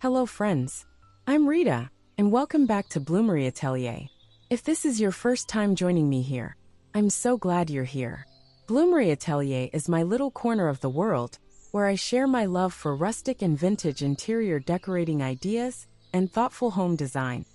Hello friends, I'm Rita, and welcome back to Bloomery Atelier. If this is your first time joining me here, I'm so glad you're here. Bloomery Atelier is my little corner of the world, where I share my love for rustic and vintage interior decorating ideas and thoughtful home design.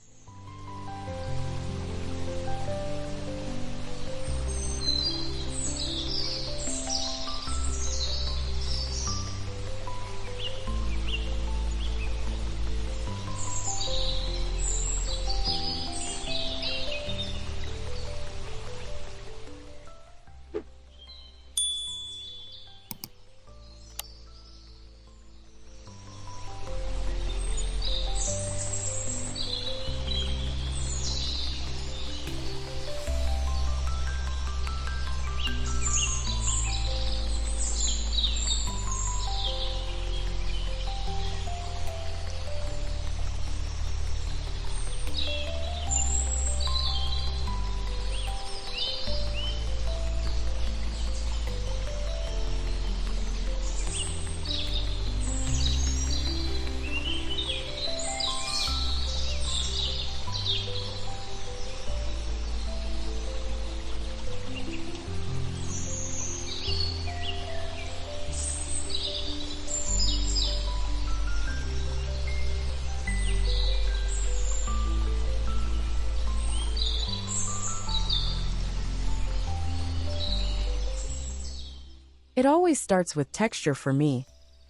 It always starts with texture for me,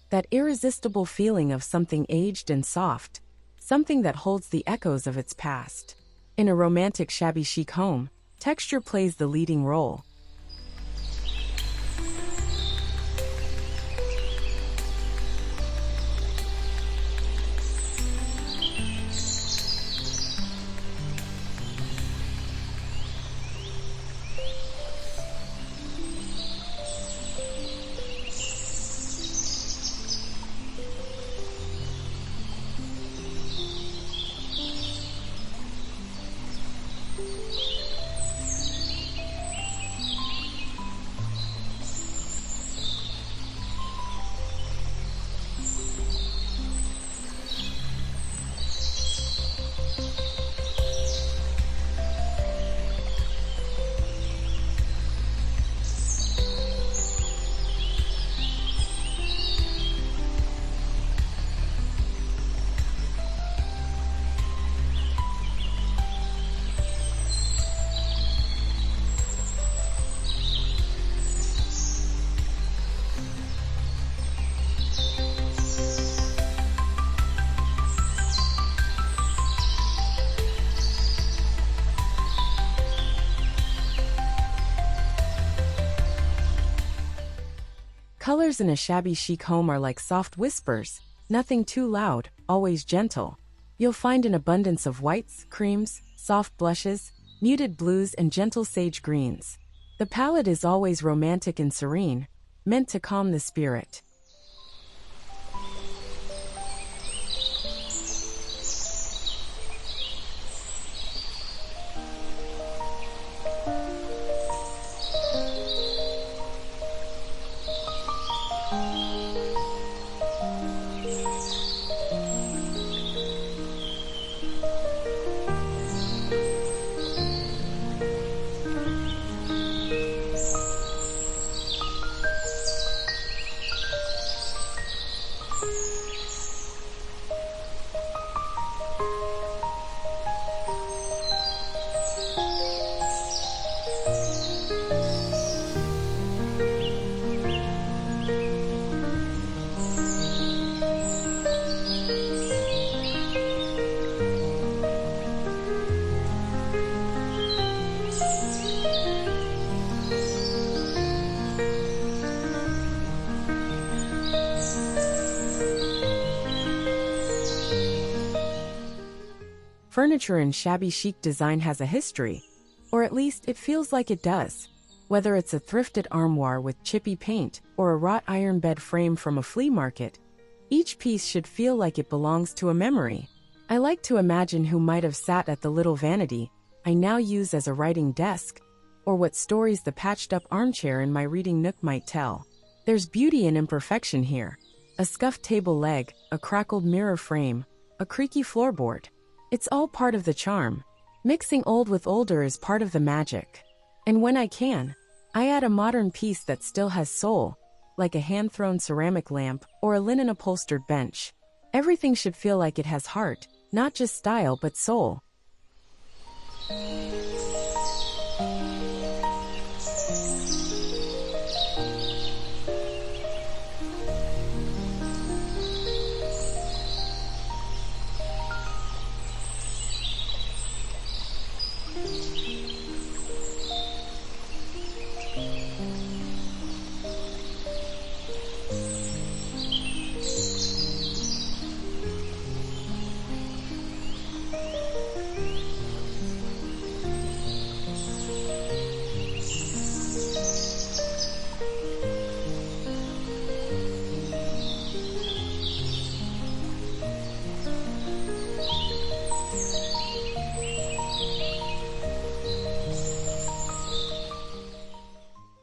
that irresistible feeling of something aged and soft, something that holds the echoes of its past. In a romantic shabby chic home, texture plays the leading role. Colors in a shabby chic home are like soft whispers, nothing too loud, always gentle. You'll find an abundance of whites, creams, soft blushes, muted blues, and gentle sage greens. The palette is always romantic and serene, meant to calm the spirit. Furniture in shabby chic design has a history, or at least it feels like it does. Whether it's a thrifted armoire with chippy paint or a wrought iron bed frame from a flea market, each piece should feel like it belongs to a memory. I like to imagine who might have sat at the little vanity I now use as a writing desk, or what stories the patched-up armchair in my reading nook might tell. There's beauty in imperfection here, a scuffed table leg, a crackled mirror frame, a creaky floorboard. It's all part of the charm. Mixing old with older is part of the magic. And when I can, I add a modern piece that still has soul, like a hand-thrown ceramic lamp or a linen-upholstered bench. Everything should feel like it has heart, not just style but soul.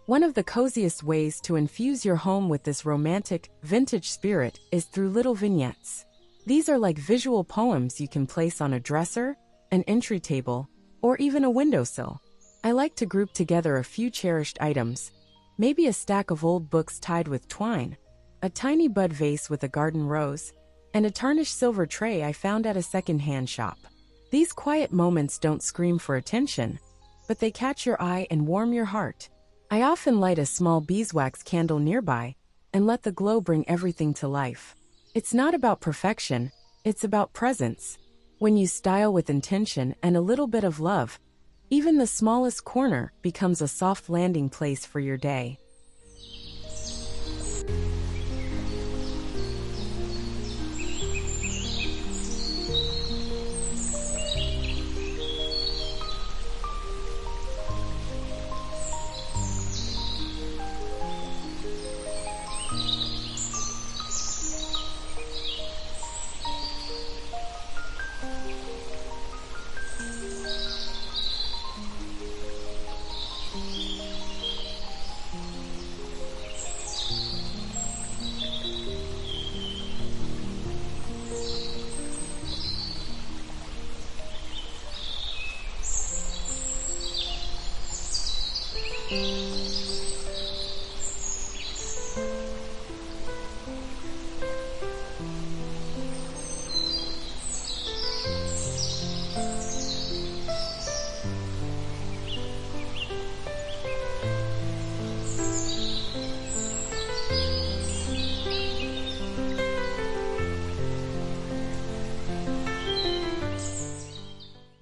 One of the coziest ways to infuse your home with this romantic, vintage spirit is through little vignettes. These are like visual poems you can place on a dresser, an entry table, or even a windowsill. I like to group together a few cherished items, maybe a stack of old books tied with twine, a tiny bud vase with a garden rose, and a tarnished silver tray I found at a second-hand shop. These quiet moments don't scream for attention, but they catch your eye and warm your heart. I often light a small beeswax candle nearby and let the glow bring everything to life. It's not about perfection, it's about presence. When you style with intention and a little bit of love, even the smallest corner becomes a soft landing place for your day.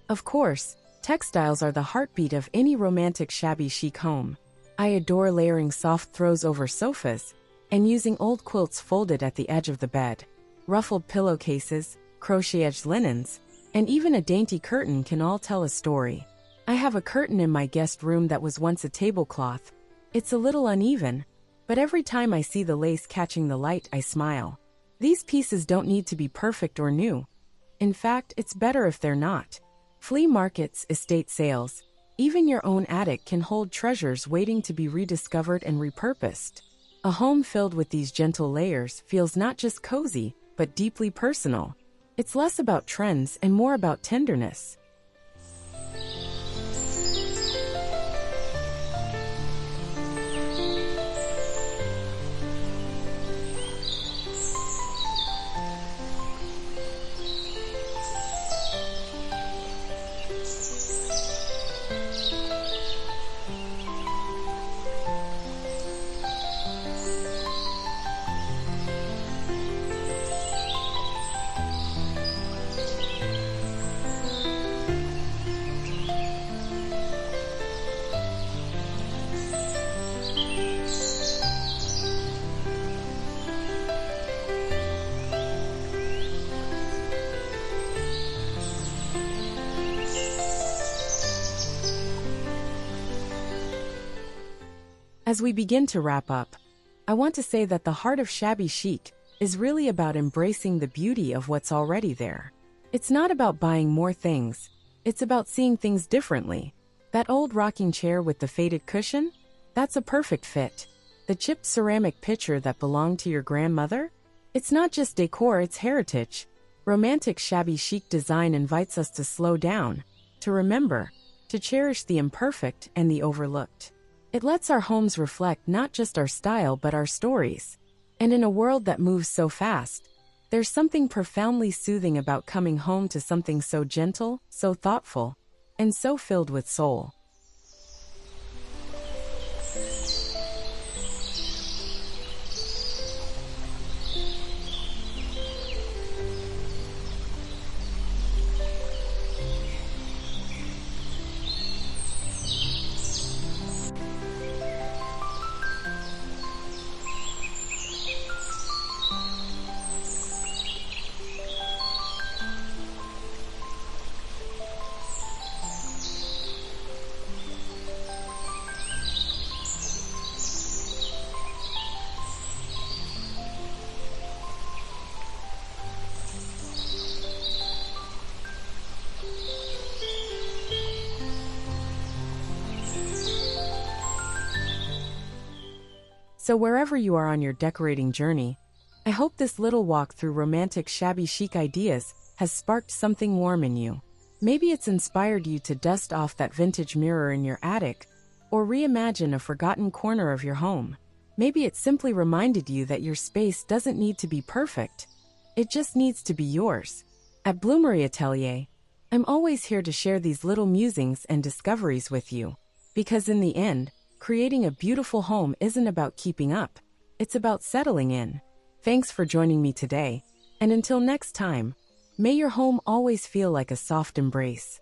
Of course, textiles are the heartbeat of any romantic shabby chic home. I adore layering soft throws over sofas and using old quilts folded at the edge of the bed. Ruffled pillowcases, crochet-edged linens, and even a dainty curtain can all tell a story. I have a curtain in my guest room that was once a tablecloth. It's a little uneven, but every time I see the lace catching the light, I smile. These pieces don't need to be perfect or new. In fact, it's better if they're not. Flea markets, estate sales, even your own attic can hold treasures waiting to be rediscovered and repurposed. A home filled with these gentle layers feels not just cozy, but deeply personal. It's less about trends and more about tenderness. As we begin to wrap up, I want to say that the heart of shabby chic is really about embracing the beauty of what's already there. It's not about buying more things, it's about seeing things differently. That old rocking chair with the faded cushion? That's a perfect fit. The chipped ceramic pitcher that belonged to your grandmother? It's not just decor, it's heritage. Romantic shabby chic design invites us to slow down, to remember, to cherish the imperfect and the overlooked. It lets our homes reflect not just our style but our stories. And in a world that moves so fast, there's something profoundly soothing about coming home to something so gentle, so thoughtful, and so filled with soul. So wherever you are on your decorating journey, I hope this little walk through romantic shabby chic ideas has sparked something warm in you. Maybe it's inspired you to dust off that vintage mirror in your attic, or reimagine a forgotten corner of your home. Maybe it simply reminded you that your space doesn't need to be perfect. It just needs to be yours. At Bloomery Atelier, I'm always here to share these little musings and discoveries with you. Because in the end, creating a beautiful home isn't about keeping up. It's about settling in. Thanks for joining me today. And until next time, may your home always feel like a soft embrace.